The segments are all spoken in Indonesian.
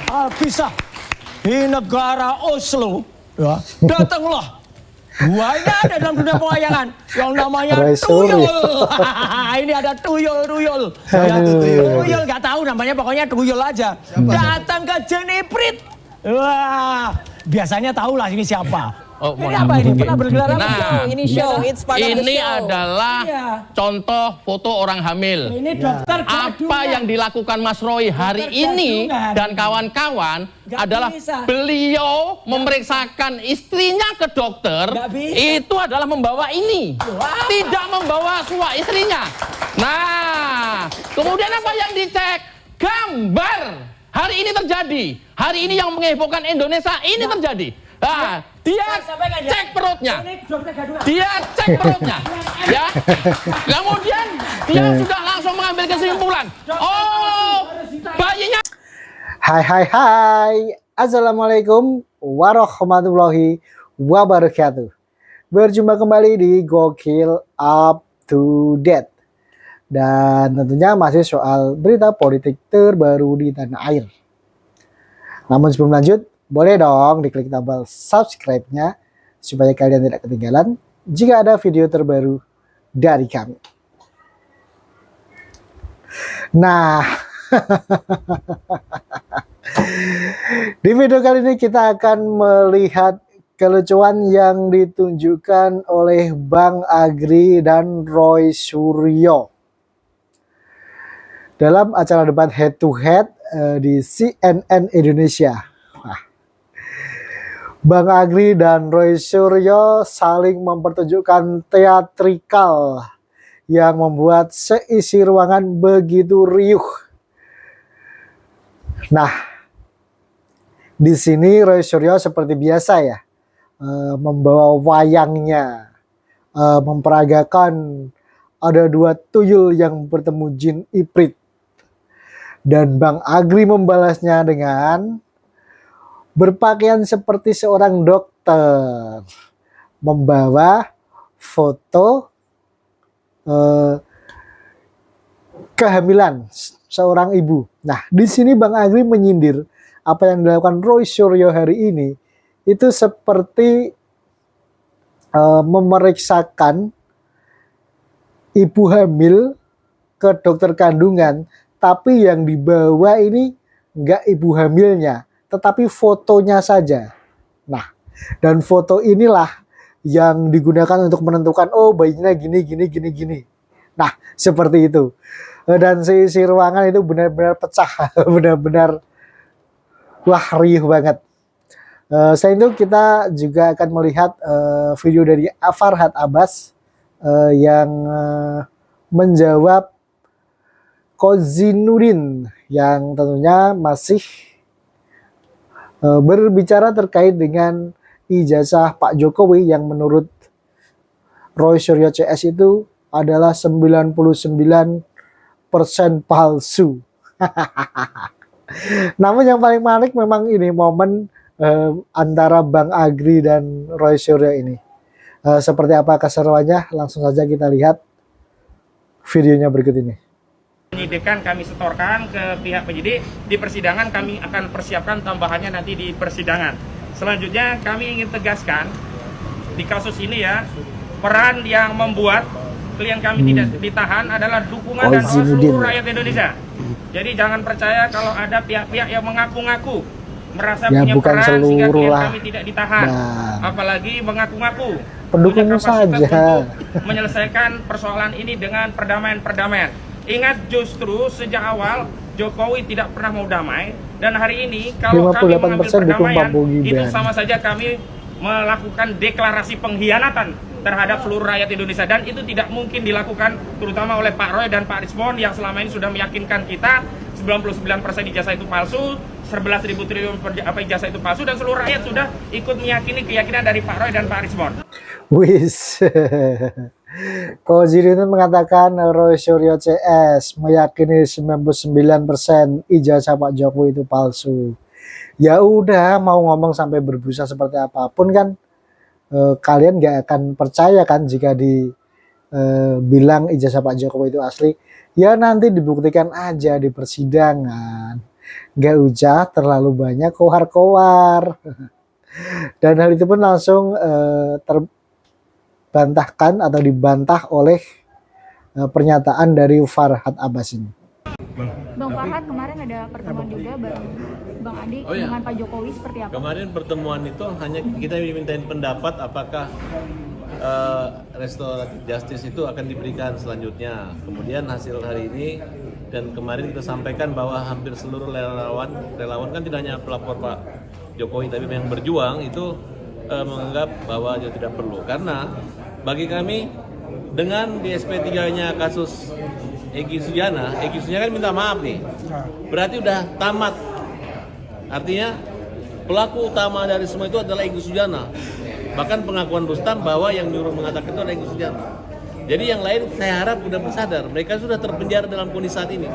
Alkisah di negara Oslo, ya, datanglah buaya ada dalam dunia pewayangan yang namanya tuyul. Ini ada tuyul. Ya, tuyul nggak tahu namanya, pokoknya tuyul aja. Datang ke Jeniprit. Wah, biasanya tahulah ini siapa. Oh, ini apa ini? Pernah bergelar apa? Nah, ini show, it's part of the ini show. adalah contoh foto orang hamil. Ini dokter Apa yang dilakukan Mas Roy hari ini dan kawan-kawan adalah beliau memeriksakan istrinya ke dokter. Itu adalah membawa ini, tidak membawa istrinya. Nah, kemudian apa yang dicek? Gambar. Hari ini terjadi. Hari ini yang menghebohkan Indonesia ini terjadi. Nah, dia cek perutnya. Dia cek perutnya. Ya. Kemudian dia sudah langsung mengambil kesimpulan. Oh, bayinya. Hai. Assalamualaikum warahmatullahi wabarakatuh. Berjumpa kembali di Gokil Up to Date. Dan tentunya masih soal berita politik terbaru di tanah air. Namun sebelum lanjut, boleh dong diklik tombol subscribe-nya supaya kalian tidak ketinggalan jika ada video terbaru dari kami. Nah, di video kali ini kita akan melihat kelucuan yang ditunjukkan oleh Bang Agri dan Roy Suryo dalam acara debat head to head di CNN Indonesia. Bang Agri dan Roy Suryo saling mempertunjukkan teatrikal yang membuat seisi ruangan begitu riuh. Nah, di sini Roy Suryo seperti biasa ya, membawa wayangnya, memperagakan ada dua tuyul yang bertemu jin Iprit. Dan Bang Agri membalasnya dengan berpakaian seperti seorang dokter, membawa foto kehamilan seorang ibu. Nah, di sini Bang Agri menyindir apa yang dilakukan Roy Suryo hari ini itu seperti memeriksakan ibu hamil ke dokter kandungan, tapi yang dibawa ini enggak ibu hamilnya, tetapi fotonya saja. Nah, dan foto inilah yang digunakan untuk menentukan, oh bayinya gini. Nah, seperti itu. Dan seisi ruangan itu benar-benar pecah, benar-benar wah riuh banget. Selain itu kita juga akan melihat video dari Farhad Abbas yang menjawab Kozinudin yang tentunya masih berbicara terkait dengan ijazah Pak Jokowi yang menurut Roy Suryo CS itu adalah 99% palsu. Namun yang paling menarik memang ini momen antara Bang Agri dan Roy Suryo ini. Seperti apa keseruannya? Langsung saja kita lihat videonya berikut ini. Penyidikan kami setorkan ke pihak penyidik, di persidangan kami akan persiapkan tambahannya nanti di persidangan. Selanjutnya kami ingin tegaskan di kasus ini ya, peran yang membuat klien kami tidak ditahan adalah dukungan dan seluruh rakyat Indonesia. Jadi jangan percaya kalau ada pihak-pihak yang mengaku-ngaku merasa ya, punya bukan peran sehingga klien lah. kami tidak ditahan. Nah, apalagi mengaku-ngaku pendukung saja menyelesaikan persoalan ini dengan perdamaian. Ingat, justru sejak awal Jokowi tidak pernah mau damai, dan hari ini kalau kami mengambil perdamaian itu sama saja kami melakukan deklarasi pengkhianatan terhadap seluruh rakyat Indonesia, dan itu tidak mungkin dilakukan terutama oleh Pak Roy dan Pak Rismon yang selama ini sudah meyakinkan kita 99% ijazah itu palsu, 11.000 triliun ijazah itu palsu, dan seluruh rakyat sudah ikut meyakini keyakinan dari Pak Roy dan Pak Rismon. Wis. Kozinudin mengatakan Roy Suryo CS meyakini 99% ijazah Pak Jokowi itu palsu. Ya udah, mau ngomong sampai berbusa seperti apapun kan kalian gak akan percaya kan jika dibilang ijazah Pak Jokowi itu asli. Ya nanti dibuktikan aja di persidangan. nggak usah terlalu banyak kowar-kowar. Dan hal itu pun langsung terbantahkan atau dibantah oleh pernyataan dari Farhad Abbas ini. Bang Farhad, kemarin ada pertemuan juga bareng Bang Adi dengan Pak Jokowi, seperti apa? Kemarin pertemuan itu hanya kita dimintain pendapat apakah restoratif justice itu akan diberikan selanjutnya. Kemudian hasil hari ini dan kemarin kita sampaikan bahwa hampir seluruh relawan kan tidak hanya pelapor Pak Jokowi tapi yang berjuang itu menganggap bahwa itu tidak perlu. Karena bagi kami dengan di SP3-nya kasus Egy Sujana kan minta maaf nih. Berarti udah tamat. Artinya pelaku utama dari semua itu adalah Egy Sujana. Bahkan pengakuan Rustam bahwa yang nyuruh mengatakan itu adalah Egy Sujana. Jadi yang lain saya harap sudah bersadar, mereka sudah terpenjara dalam kondisi saat ini.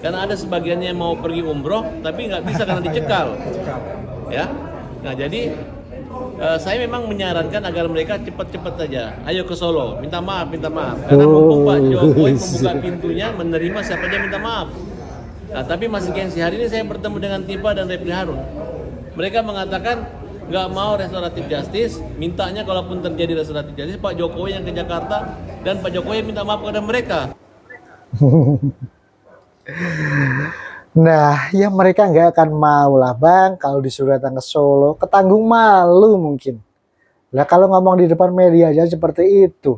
Karena ada sebagiannya yang mau pergi umroh, tapi nggak bisa karena dicekal. Ya, nah jadi saya memang menyarankan agar mereka cepat-cepat saja. Ayo ke Solo, minta maaf. Karena mumpung Pak Jokowi membuka pintunya, menerima siapa aja minta maaf. Nah, tapi masih gengsi. Hari ini saya bertemu dengan Tifa dan Refli Harun. Mereka mengatakan nggak mau restoratif justice, mintanya kalaupun terjadi restoratif justice Pak Jokowi yang ke Jakarta dan Pak Jokowi minta maaf kepada mereka. Nah, ya mereka nggak akan mau lah Bang kalau disuruh datang ke Solo, ketanggung malu mungkin. Lah kalau ngomong di depan media aja seperti itu.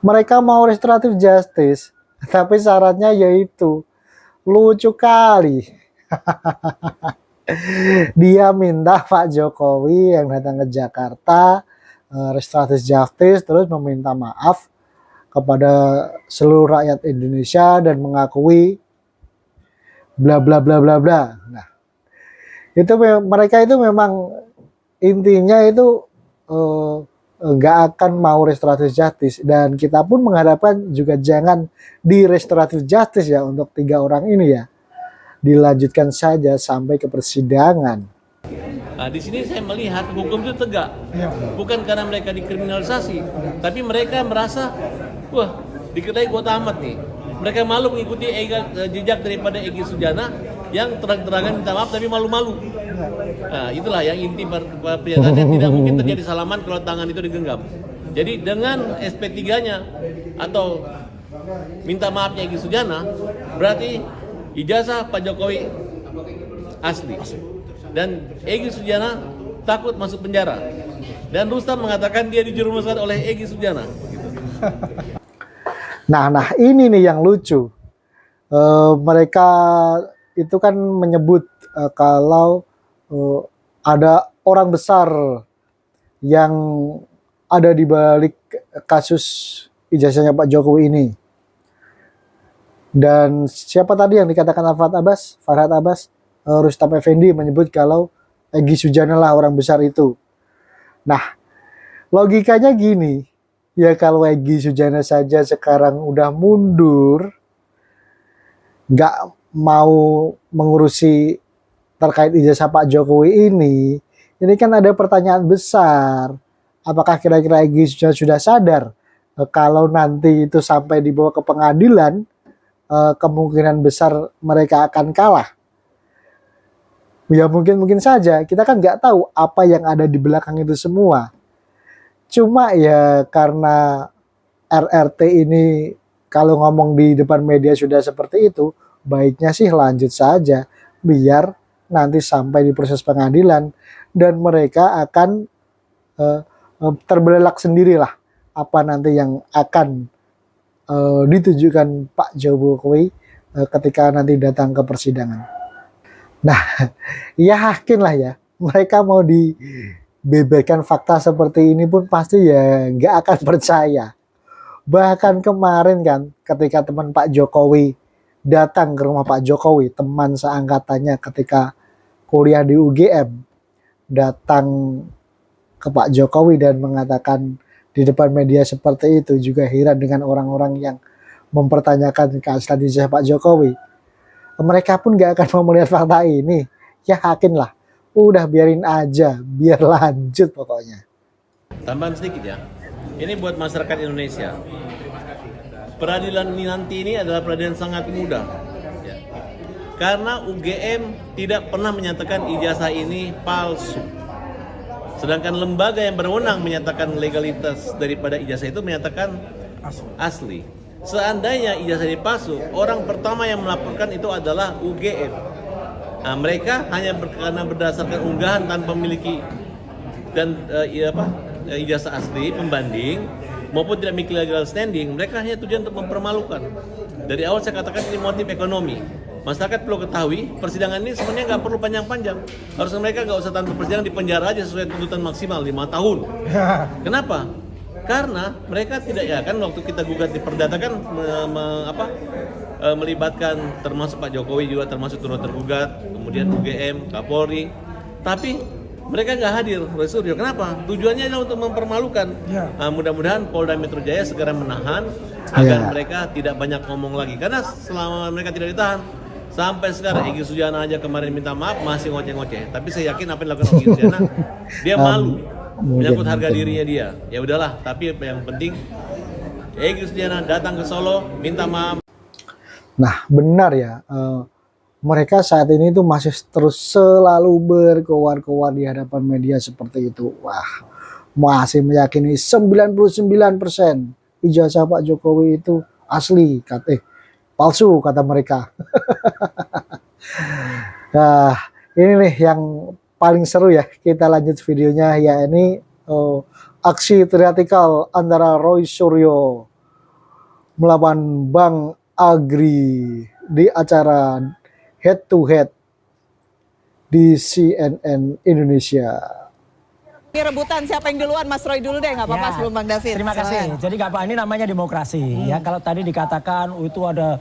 Mereka mau restoratif justice, tapi syaratnya yaitu lucu kali. Dia minta Pak Jokowi yang datang ke Jakarta restoratif justice terus meminta maaf kepada seluruh rakyat Indonesia dan mengakui bla bla bla bla bla. Nah, itu mereka itu memang intinya itu nggak akan mau restoratif justice, dan kita pun mengharapkan juga jangan di restoratif justice ya untuk 3 orang ini ya. Dilanjutkan saja sampai ke persidangan. Nah, di sini saya melihat hukum itu tegak, bukan karena mereka dikriminalisasi, tapi mereka merasa, wah, diketahui gua tamat nih. Mereka malu mengikuti jejak daripada Egy Sujana yang terang-terangan minta maaf tapi malu-malu. Nah, itulah yang inti pernyataannya. Tidak mungkin terjadi salaman kalau tangan itu digenggam. Jadi dengan SP3-nya atau minta maafnya Egy Sujana, berarti ijazah Pak Jokowi asli. Dan Egy Sujana takut masuk penjara. Dan Rustam mengatakan dia dijerumuskan oleh Egy Sujana. Gitu. Nah ini nih yang lucu. Mereka itu kan menyebut kalau ada orang besar yang ada di balik kasus ijazahnya Pak Jokowi ini. Dan siapa tadi yang dikatakan Farhad Abbas, Rustam Effendi menyebut kalau Egy Sujana lah orang besar itu. Nah, logikanya gini, ya kalau Egy Sujana saja sekarang udah mundur, nggak mau mengurusi terkait ijazah Pak Jokowi ini kan ada pertanyaan besar. Apakah kira-kira Egy Sujana sudah sadar kalau nanti itu sampai dibawa ke pengadilan, kemungkinan besar mereka akan kalah? Ya mungkin saja, kita kan nggak tahu apa yang ada di belakang itu semua. Cuma ya karena RRT ini kalau ngomong di depan media sudah seperti itu, baiknya sih lanjut saja biar nanti sampai di proses pengadilan dan mereka akan terbelalak sendirilah apa nanti yang akan ditujukan Pak Jokowi ketika nanti datang ke persidangan. Nah, yakin lah ya, mereka mau dibeberkan fakta seperti ini pun pasti ya nggak akan percaya. Bahkan kemarin kan ketika teman Pak Jokowi datang ke rumah Pak Jokowi, teman seangkatannya ketika kuliah di UGM, datang ke Pak Jokowi dan mengatakan di depan media seperti itu, juga heran dengan orang-orang yang mempertanyakan keaslian ijazah Pak Jokowi. Mereka pun gak akan mau melihat fakta ini. Yakin lah, udah biarin aja, biar lanjut pokoknya. Tambahan sedikit ya, ini buat masyarakat Indonesia. Peradilan ini nanti ini adalah peradilan sangat mudah. Ya. Karena UGM tidak pernah menyatakan ijazah ini palsu. Sedangkan lembaga yang berwenang menyatakan legalitas daripada ijazah itu menyatakan asli. Seandainya ijazah ini palsu, orang pertama yang melaporkan itu adalah UGM. Nah, mereka hanya karena berdasarkan unggahan tanpa memiliki dan ijazah asli pembanding maupun tidak memiliki legal standing, mereka hanya tujuan untuk mempermalukan. Dari awal saya katakan ini motif ekonomi. Masyarakat perlu ketahui, persidangan ini sebenarnya nggak perlu panjang-panjang. Harusnya mereka nggak usah tanpa persidangan di penjara aja sesuai tuntutan maksimal 5 tahun. Kenapa? Karena mereka tidak, ya kan waktu kita gugat di perdata kan melibatkan termasuk Pak Jokowi juga termasuk turut tergugat, kemudian UGM, Kapolri. Tapi mereka nggak hadir, Roy Suryo. Kenapa? Tujuannya adalah untuk mempermalukan. Nah, mudah-mudahan Polda Metro Jaya segera menahan agar mereka tidak banyak ngomong lagi. Karena selama mereka tidak ditahan, sampai sekarang Egy Sujana aja kemarin minta maaf masih ngoceh-ngoceh. Tapi saya yakin apa yang dilakukan Egy Sujana, dia malu menyangkut harga dirinya dia. Ya udahlah, tapi yang penting Egy Sujana datang ke Solo minta maaf. Nah, benar ya. Mereka saat ini tuh masih terus selalu berkoar-koar di hadapan media seperti itu. Wah, masih meyakini 99% ijazah Pak Jokowi itu asli, palsu kata mereka. Nah, ini nih yang paling seru ya. Kita lanjut videonya ya, ini aksi teatrikal antara Roy Suryo melawan Bang Agri di acara head to head di CNN Indonesia. Ini rebutan siapa yang duluan, Mas Roy dulu deh, nggak apa-apa Ya, sebelum Bang David. Terima kasih. Jadi Kak Pak, ini namanya demokrasi. Ya, kalau tadi dikatakan itu ada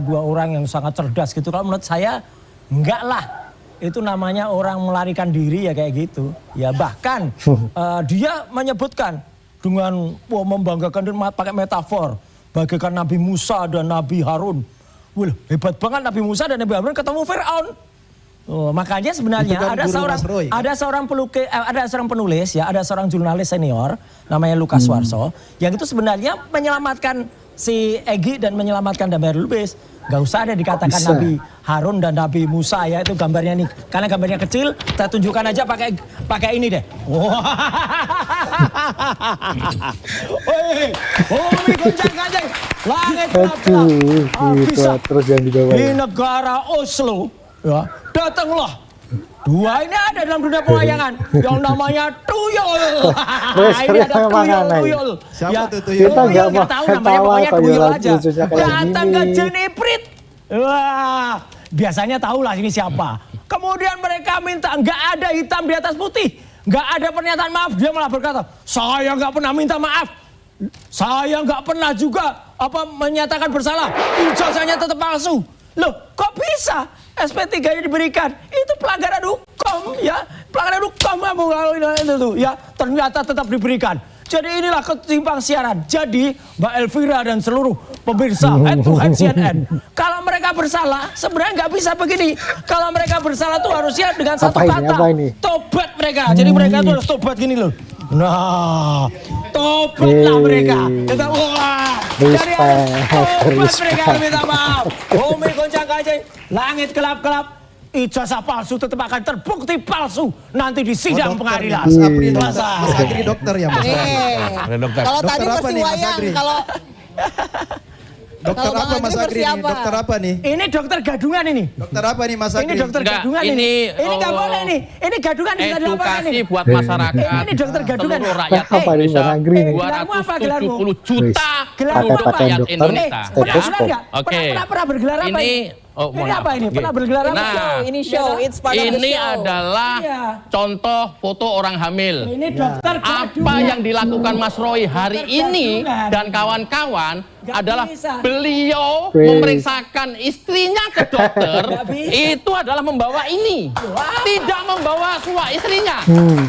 dua orang yang sangat cerdas gitu. Kalau menurut saya enggak lah. Itu namanya orang melarikan diri ya kayak gitu. Ya bahkan dia menyebutkan dengan membanggakan dan pakai metafor bagaikan Nabi Musa dan Nabi Harun. Wah, hebat banget Nabi Musa dan Nabi Harun ketemu Firaun. Oh, makanya sebenarnya kan ada seorang penulis ya, ada seorang jurnalis senior namanya Lukas Warso yang itu sebenarnya menyelamatkan si Egy dan menyelamatkan Damar Lubis. Gak usah ada dikatakan Nabi Harun dan Nabi Musa ya, itu gambarnya nih. Karena gambarnya kecil, saya tunjukkan aja pakai ini deh. Bumi goncang-gancing, langit gelap-gelap. Terus yang dibawa di negara Oslo, ya, datanglah dua ini ada dalam dunia pewayangan yang namanya tuyul. Ini ada tuyul. Siapa tuh tuyul? Kita nggak tahu namanya, pokoknya tuyul aja. Datang ke Jeniprit. Wah, biasanya tahu lah ini siapa. Kemudian mereka minta, nggak ada hitam di atas putih, nggak ada pernyataan maaf. Dia malah berkata, saya nggak pernah minta maaf. Saya nggak pernah juga menyatakan bersalah. Ijazahnya tetap palsu. Loh, kok bisa SP3-nya diberikan? Itu pelanggaran hukum ya. Pelanggaran hukum kamu kalau itu ya, ternyata tetap diberikan. Jadi inilah ketimpang siaran. Jadi Mbak Elvira dan seluruh pemirsa head to head CNN, kalau mereka bersalah sebenarnya nggak bisa begini. Kalau mereka bersalah tuh harusnya dengan satu kata, tobat mereka. Jadi mereka tuh harus tobat gini loh. Nah, tobatlah mereka. Kita wah, dari tobat mereka minta maaf. Bumi goncang-gancing, langit gelap-gelap. Ijazah palsu tetap akan terbukti palsu nanti di sidang pengadilan. Mas Agri dokter ya Mas? Kalau tadi versi wayang, kalau dokter apa Mas Agri nih? Dokter apa nih? Ini dokter gadungan ini. Dokter apa nih Mas Agri? Ini dokter gadungan ini. Ini nggak boleh nih. Ini gadungan bisa dilaporkan ini. Edukasi buat masyarakat. Ini dokter gadungan. Seluruh rakyat Indonesia. 270 juta rakyat Indonesia. Oke. Pernah bergelar apa ini? Ini apa ini? Pernah bergelar apa? Nah, ini show, it's part of the show. Ini adalah contoh foto orang hamil. Ini dokter apa yang dilakukan Mas Roy hari ini dan kawan-kawan adalah beliau memeriksakan istrinya ke dokter. Itu adalah membawa ini, tidak membawa suami istrinya.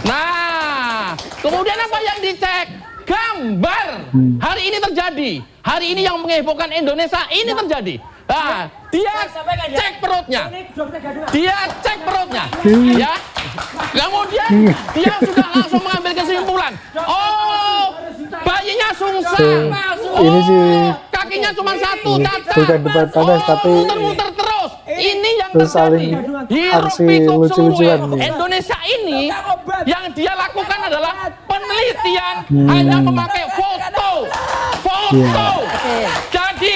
Nah, kemudian apa yang dicek? Gambar. Hari ini terjadi. Hari ini yang menghebohkan Indonesia ini terjadi. Nah, dia cek perutnya. Dia cek perutnya. Ya. Kemudian dia sudah langsung mengambil kesimpulan. Oh, bayinya sungsang. Ini sih kakinya cuma satu cacat. bukan debat panas tapi muter-muter terus. Ini yang Terus terjadi. saling Hiruk aksi pikuk lucu-lucuan seluruh nih. Indonesia ini yang dia lakukan adalah penelitian hanya memakai foto. Jadi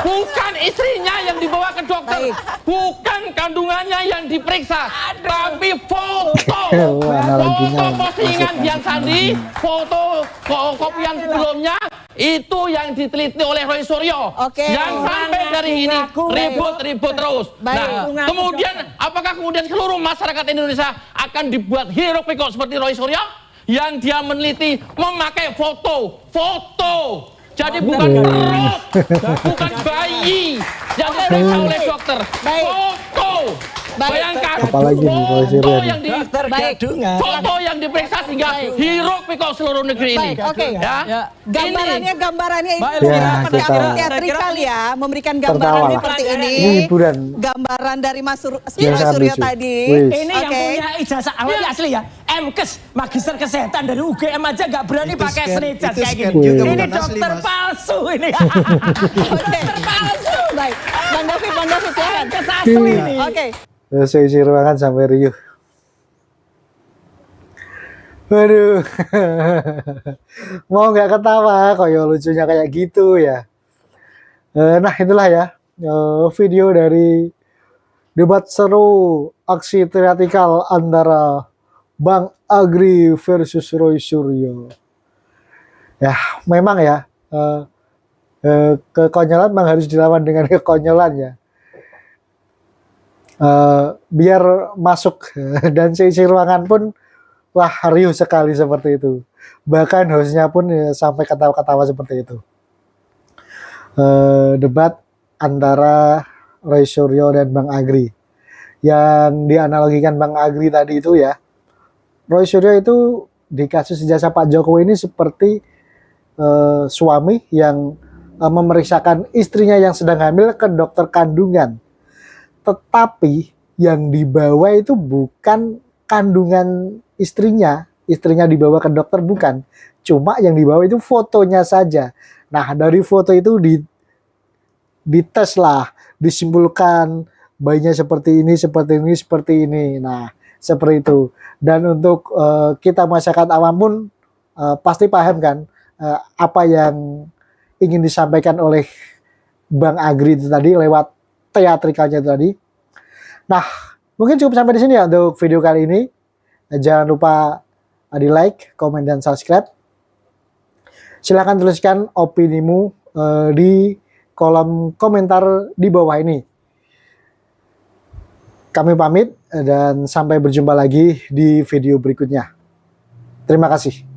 bukan istrinya yang dibawa ke dokter, bukan kandungannya yang diperiksa, tapi foto. Foto postingan Dian Sandi, foto kopian sebelumnya itu yang diteliti oleh Roy Suryo. Yang sampai dari ini ribut-ribut terus. Nah, kemudian apakah kemudian seluruh masyarakat Indonesia akan dibuat hiruk pikuk seperti Roy Suryo yang dia meneliti memakai foto. Jadi bukan perut, bukan bayi yang diperiksa oleh dokter. Foto. Bayangkan Apalagi nih, Roy Suryo foto nih. yang foto yang diperiksa sehingga hiruk pikuk seluruh negeri ini. Ya. Gambarannya ini Ya, seperti kita teatrikal ya, memberikan tertawa gambaran lah. seperti ini. Ini hiburan. Gambaran dari Mas Yang sangat Suryo lucu. tadi. Wih. Ini yang punya ijazah awal asli ya, MKes, Magister Kesehatan dari UGM aja nggak berani pakai snapchat kayak gini. juga Ini bukan asli, dokter Mas. palsu ini. Dokter palsu. Baik, Bang David silakan. MKes asli ini. Oke. Saya isi ruangan sampai riuh. Waduh. Mau nggak ketawa kok ya, lucunya kayak gitu ya. Nah itulah ya video dari debat seru aksi teatrikal antara Bang Agri versus Roy Suryo. Ya memang ya kekonyolan memang harus dilawan dengan kekonyolan ya. Biar masuk dan seisi ruangan pun wah riuh sekali seperti itu, bahkan hostnya pun ya, sampai ketawa-ketawa seperti itu. Debat antara Roy Suryo dan Bang Agri yang dianalogikan Bang Agri tadi itu ya, Roy Suryo itu di kasus ijazah Pak Jokowi ini seperti suami yang memeriksakan istrinya yang sedang hamil ke dokter kandungan. Tetapi yang dibawa itu bukan kandungan istrinya dibawa ke dokter bukan. Cuma yang dibawa itu fotonya saja. Nah dari foto itu dites lah, disimpulkan bayinya seperti ini. Nah seperti itu. Dan untuk kita masyarakat awam pun pasti paham kan apa yang ingin disampaikan oleh Bang Agri itu tadi lewat teatrikalnya tadi. Nah, mungkin cukup sampai di sini ya untuk video kali ini. Jangan lupa di like, komen, dan subscribe. Silahkan tuliskan opinimu di kolom komentar di bawah ini. Kami pamit dan sampai berjumpa lagi di video berikutnya. Terima kasih.